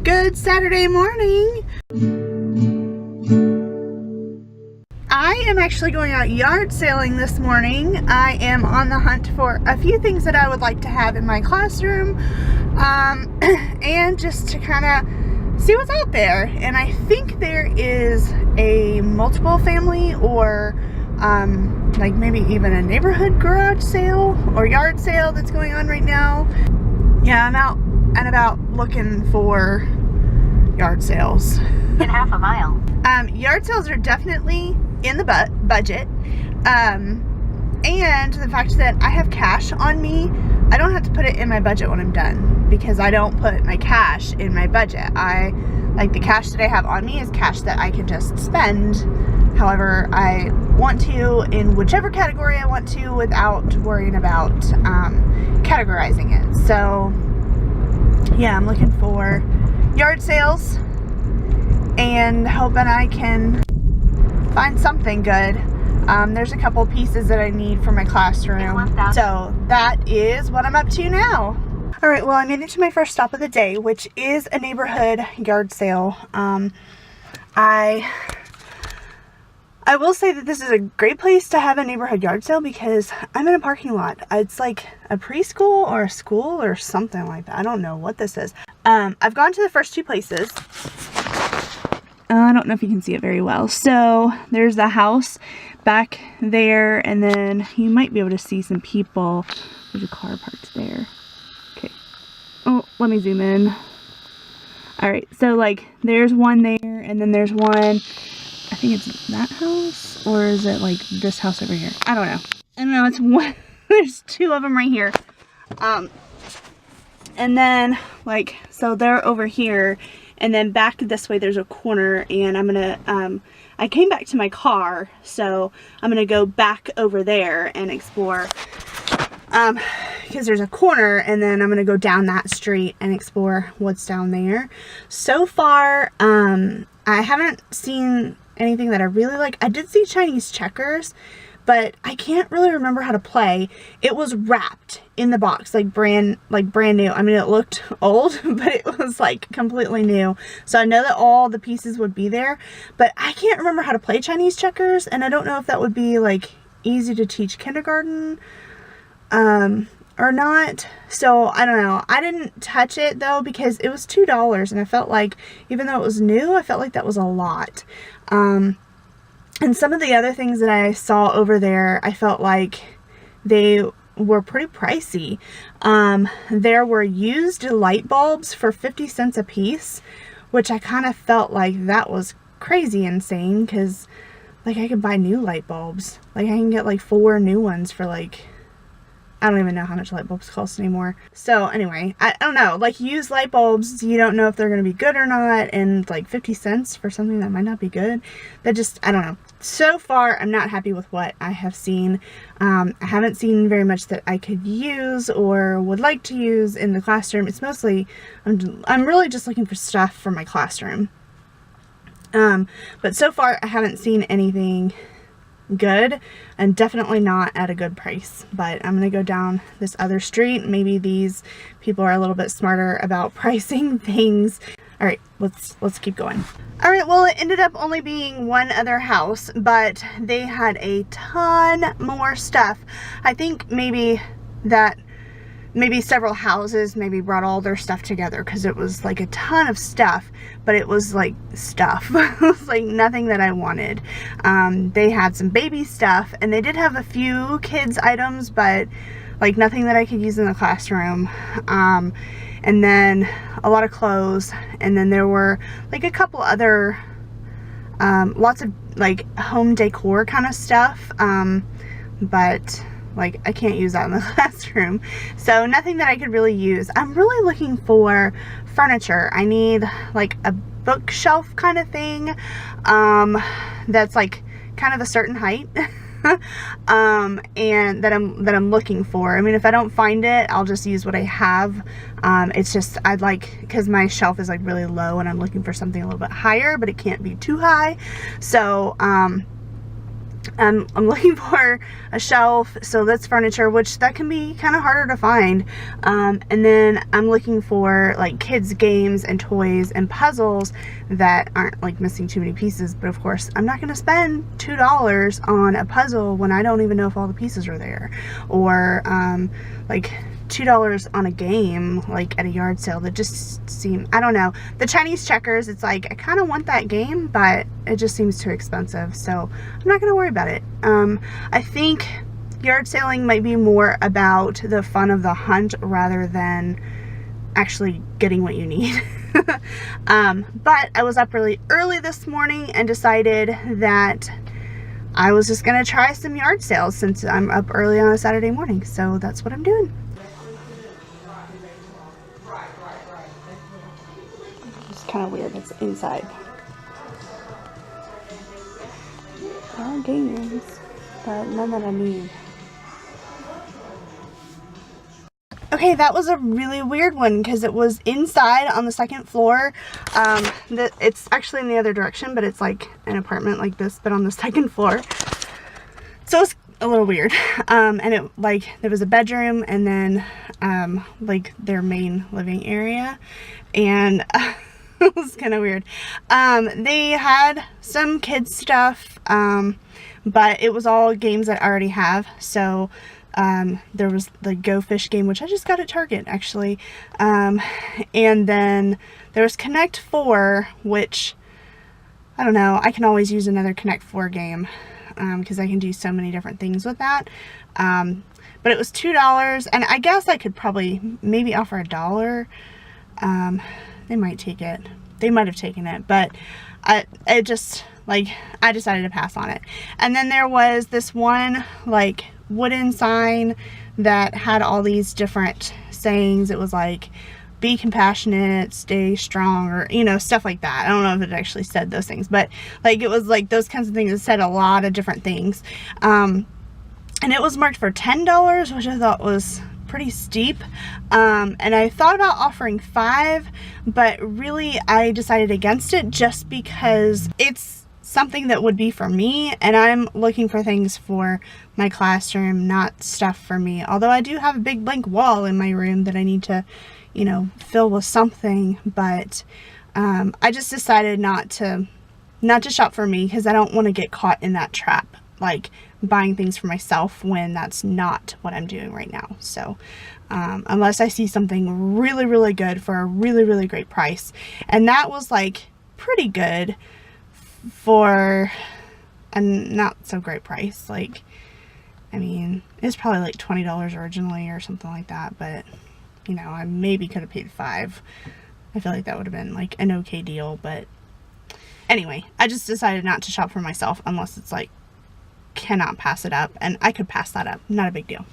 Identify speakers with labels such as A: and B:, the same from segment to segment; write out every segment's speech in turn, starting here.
A: Good Saturday morning. I am actually going out yard sailing this morning. I am on the hunt for a few things that I would like to have in my classroom, and just to kind of see what's out there. And I think there is a multiple family or like maybe even a neighborhood garage sale or yard sale that's going on right now. Yeah, I'm out and about looking for yard sales.
B: In half a mile.
A: Yard sales are definitely in the budget, and the fact that I have cash on me, I don't have to put it in my budget when I'm done, because I don't put my cash in my budget. The cash that I have on me is cash that I can just spend however I want to, in whichever category I want to, without worrying about categorizing it. So yeah, I'm looking for yard sales and hoping I can find something good. There's a couple pieces that I need for my classroom, so that is what I'm up to now. Alright, well, I made it to my first stop of the day, which is a neighborhood yard sale. I will say that this is a great place to have a neighborhood yard sale because I'm in a parking lot. It's like a preschool or a school or something like that. I don't know what this is. I've gone to the first two places. I don't know if you can see it very well. So there's the house back there, and then you might be able to see some people. There's a car parked there. Okay. Oh, let me zoom in. Alright, so like there's one there, and then there's one, I think it's that house, or is it like this house over here? I don't know. It's one. There's two of them right here. And then like, so they're over here, and then back this way there's a corner, and I'm gonna I came back to my car, so I'm gonna go back over there and explore, because there's a corner, and then I'm gonna go down that street and explore what's down there. So far I haven't seen anything that I really like. I did see Chinese checkers, but I can't really remember how to play. It was wrapped in the box, like brand new. I mean, it looked old, but it was like completely new. So I know that all the pieces would be there, but I can't remember how to play Chinese checkers, and I don't know if that would be like easy to teach kindergarten or not. So I don't know. I didn't touch it though because it was $2, and I felt like, even though it was new, I felt like that was a lot. And some of the other things that I saw over there, I felt like they were pretty pricey. There were used light bulbs for 50 cents a piece, which I kind of felt like that was crazy insane, because like I could buy new light bulbs. Like I can get like 4 new ones for like, I don't even know how much light bulbs cost anymore. So anyway, I don't know, like used light bulbs, you don't know if they're going to be good or not, and like 50 cents for something that might not be good, that just, I don't know. So far, I'm not happy with what I have seen. I haven't seen very much that I could use or would like to use in the classroom. It's mostly, I'm really just looking for stuff for my classroom. But so far, I haven't seen anything good, and definitely not at a good price. But I'm gonna go down this other street. Maybe these people are a little bit smarter about pricing things. All right, let's keep going. All right, well, it ended up only being one other house, but they had a ton more stuff. I think maybe several houses maybe brought all their stuff together, because it was like a ton of stuff, but it was like stuff. It was like nothing that I wanted. They had some baby stuff, and they did have a few kids items, but like nothing that I could use in the classroom. And then a lot of clothes, and then there were like a couple other lots of like home decor kind of stuff, but like I can't use that in the classroom, so nothing that I could really use. I'm really looking for furniture. I need like a bookshelf kind of thing, that's like kind of a certain height, and that I'm looking for. I mean, if I don't find it, I'll just use what I have. It's just, I'd like, because my shelf is like really low, and I'm looking for something a little bit higher, but it can't be too high. So I'm looking for a shelf, so that's furniture, which that can be kind of harder to find. And then I'm looking for like kids games and toys and puzzles that aren't like missing too many pieces. But of course I'm not going to spend $2 on a puzzle when I don't even know if all the pieces are there, or like $2 on a game like at a yard sale. That just seem, I don't know, the Chinese checkers, it's like I kind of want that game, but it just seems too expensive, so I'm not gonna worry about it. I think yard selling might be more about the fun of the hunt rather than actually getting what you need. But I was up really early this morning and decided that I was just gonna try some yard sales since I'm up early on a Saturday morning, so that's what I'm doing. It's kind of weird, it's inside. There are game rooms, but none that I need. Okay, that was a really weird one because it was inside on the second floor. It's actually in the other direction, but it's like an apartment like this, but on the second floor. So it's a little weird. And it, like, there was a bedroom and then like their main living area, and it was kind of weird. They had some kids stuff, but it was all games that I already have. So there was the Go Fish game, which I just got at Target actually, and then there was Connect 4, which I don't know, I can always use another Connect 4 game because I can do so many different things with that. But it was $2, and I guess I could probably maybe offer $1. They might take it. They might have taken it, but I decided to pass on it. And then there was this one like wooden sign that had all these different sayings. It was like, be compassionate, stay strong, or, you know, stuff like that. I don't know if it actually said those things, but like it was like those kinds of things. It said a lot of different things. And it was marked for $10, which I thought was pretty steep. And I thought about offering $5, but really I decided against it just because it's something that would be for me, and I'm looking for things for my classroom, not stuff for me. Although I do have a big blank wall in my room that I need to, you know, fill with something, but I just decided not to shop for me because I don't want to get caught in that trap, like buying things for myself when that's not what I'm doing right now. So unless I see something really, really good for a really, really great price, and that was like pretty good for a not so great price. Like, I mean, it's probably like $20 originally or something like that, but you know, I maybe could have paid $5. I feel like that would have been like an okay deal. But anyway, I just decided not to shop for myself unless it's like cannot pass it up, and I could pass that up, not a big deal.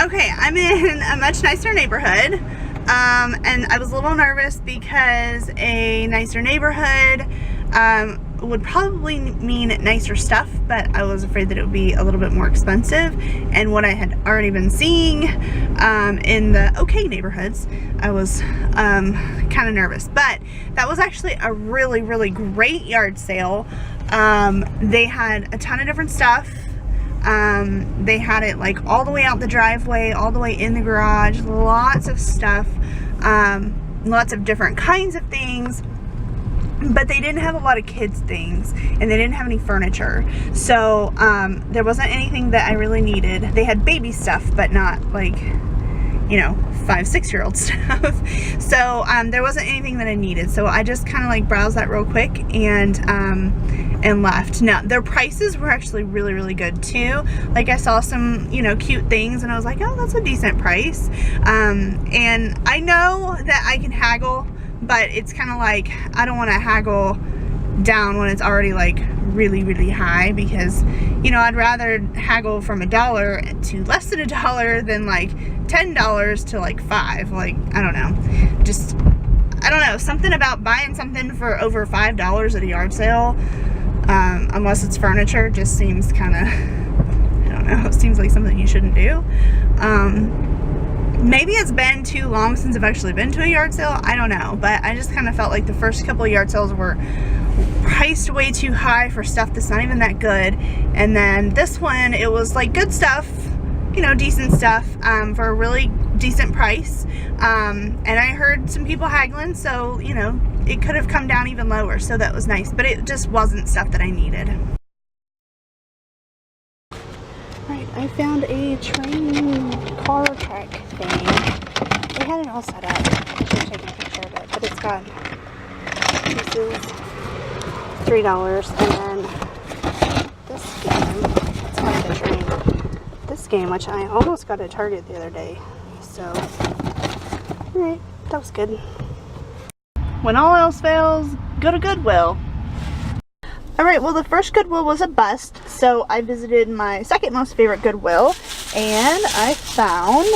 A: Okay, I'm in a much nicer neighborhood, and I was a little nervous because a nicer neighborhood would probably mean nicer stuff, but I was afraid that it would be a little bit more expensive. And what I had already been seeing in the okay neighborhoods, I was kind of nervous. But that was actually a really, really great yard sale. They had a ton of different stuff. They had it like all the way out the driveway, all the way in the garage, lots of stuff, lots of different kinds of things. But they didn't have a lot of kids things, and they didn't have any furniture. So there wasn't anything that I really needed. They had baby stuff, but not like, you know, 5-6-year-old stuff. So there wasn't anything that I needed. So I just kind of like browsed that real quick and left. Now their prices were actually really, really good too. Like I saw some, you know, cute things, and I was like, oh, that's a decent price. And I know that I can haggle, but it's kind of like, I don't want to haggle down when it's already like really, really high, because, you know, I'd rather haggle from $1 to less than $1 than like $10 to like $5. Like, I don't know, just, I don't know, something about buying something for over $5 at a yard sale, unless it's furniture, just seems kind of, I don't know, it seems like something you shouldn't do. maybe it's been too long since I've actually been to a yard sale. I don't know, but I just kind of felt like the first couple of yard sales were priced way too high for stuff that's not even that good. And then this one, it was like good stuff, you know, decent stuff for a really decent price. And I heard some people haggling, so, you know, it could have come down even lower, so that was nice, but it just wasn't stuff that I needed. Right, I found a train car track thing. They had it all set up. I should have taken a picture of it, but it's got pieces, $3, and then this game, it's like the train. This game, which I almost got at Target the other day, so, alright, that was good. When all else fails, go to Goodwill. Alright, well the first Goodwill was a bust, so I visited my second most favorite Goodwill, and I found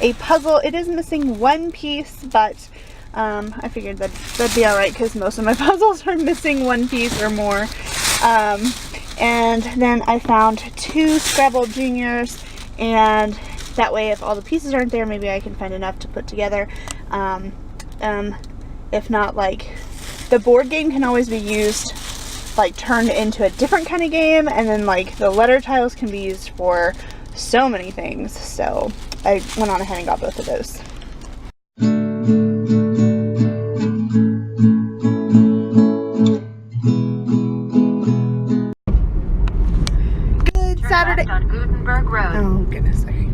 A: a puzzle. It is missing one piece, but I figured that'd be alright because most of my puzzles are missing one piece or more. And then I found 2 Scrabble Juniors, and that way if all the pieces aren't there, maybe I can find enough to put together. If not, like, the board game can always be used, like, turned into a different kind of game, and then, like, the letter tiles can be used for so many things, so I went on ahead and got both of those. Good Saturday.
B: On Gutenberg Road.
A: Oh, goodness, okay.